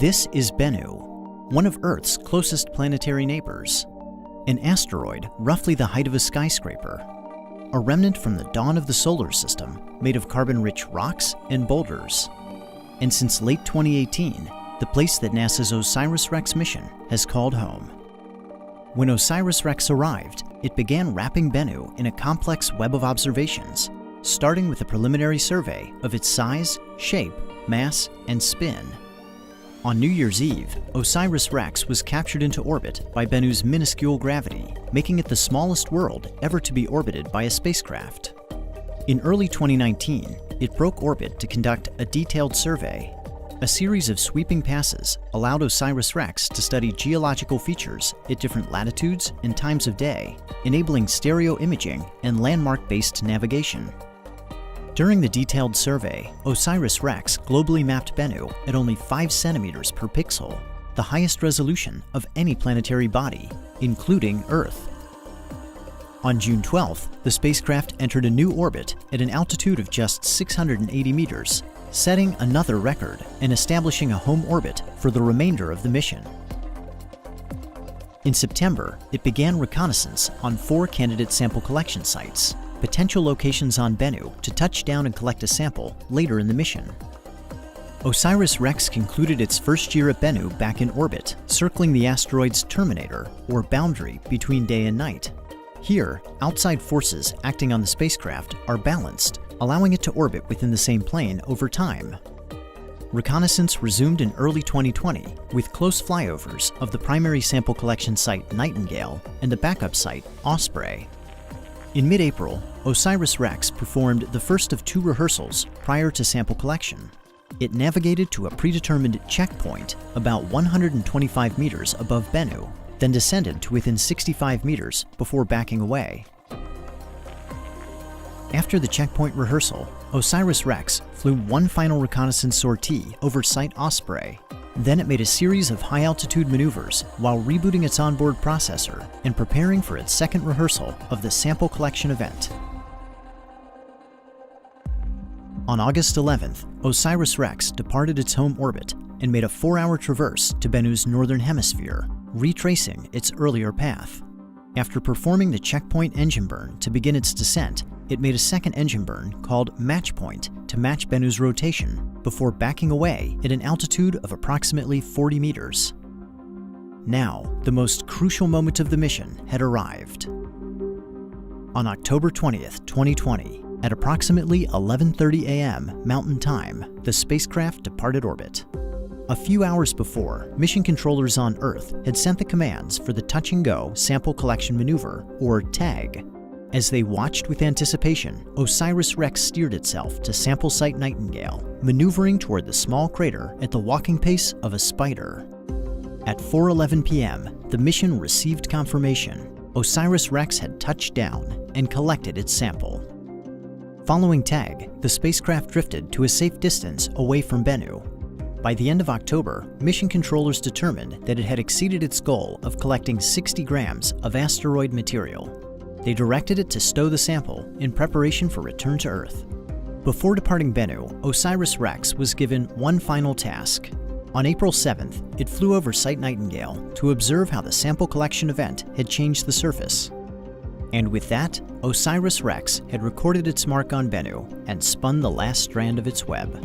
This is Bennu, one of Earth's closest planetary neighbors, an asteroid roughly the height of a skyscraper, a remnant from the dawn of the solar system made of carbon-rich rocks and boulders. And since late 2018, the place that NASA's OSIRIS-REx mission has called home. When OSIRIS-REx arrived, it began wrapping Bennu in a complex web of observations, starting with a preliminary survey of its size, shape, mass, and spin. On New Year's Eve, OSIRIS-REx was captured into orbit by Bennu's minuscule gravity, making it the smallest world ever to be orbited by a spacecraft. In early 2019, it broke orbit to conduct a detailed survey. A series of sweeping passes allowed OSIRIS-REx to study geological features at different latitudes and times of day, enabling stereo imaging and landmark-based navigation. During the detailed survey, OSIRIS-REx globally mapped Bennu at only 5 centimeters per pixel, the highest resolution of any planetary body, including Earth. On June 12th, the spacecraft entered a new orbit at an altitude of just 680 meters, setting another record and establishing a home orbit for the remainder of the mission. In September, it began reconnaissance on 4 candidate sample collection sites, potential locations on Bennu to touch down and collect a sample later in the mission. OSIRIS-REx concluded its first year at Bennu back in orbit, circling the asteroid's terminator, or boundary between day and night. Here, outside forces acting on the spacecraft are balanced, allowing it to orbit within the same plane over time. Reconnaissance resumed in early 2020 with close flyovers of the primary sample collection site Nightingale and the backup site Osprey. In mid-April, OSIRIS-REx performed the first of 2 rehearsals prior to sample collection. It navigated to a predetermined checkpoint about 125 meters above Bennu, then descended to within 65 meters before backing away. After the checkpoint rehearsal, OSIRIS-REx flew one final reconnaissance sortie over Site Osprey. Then it made a series of high-altitude maneuvers while rebooting its onboard processor and preparing for its second rehearsal of the sample collection event. On August 11th, OSIRIS-REx departed its home orbit and made a 4-hour traverse to Bennu's northern hemisphere, retracing its earlier path. After performing the checkpoint engine burn to begin its descent, it made a second engine burn called Match Point to match Bennu's rotation before backing away at an altitude of approximately 40 meters. Now, the most crucial moment of the mission had arrived. On October 20th, 2020, at approximately 11:30 a.m. Mountain Time, the spacecraft departed orbit. A few hours before, mission controllers on Earth had sent the commands for the Touch-and-Go Sample Collection Maneuver, or TAG. As they watched with anticipation, OSIRIS-REx steered itself to sample site Nightingale, maneuvering toward the small crater at the walking pace of a spider. At 4:11 p.m., the mission received confirmation. OSIRIS-REx had touched down and collected its sample. Following TAG, the spacecraft drifted to a safe distance away from Bennu. By the end of October, mission controllers determined that it had exceeded its goal of collecting 60 grams of asteroid material. They directed it to stow the sample in preparation for return to Earth. Before departing Bennu, OSIRIS-REx was given one final task. On April 7th, it flew over Site Nightingale to observe how the sample collection event had changed the surface. And with that, OSIRIS-REx had recorded its mark on Bennu and spun the last strand of its web.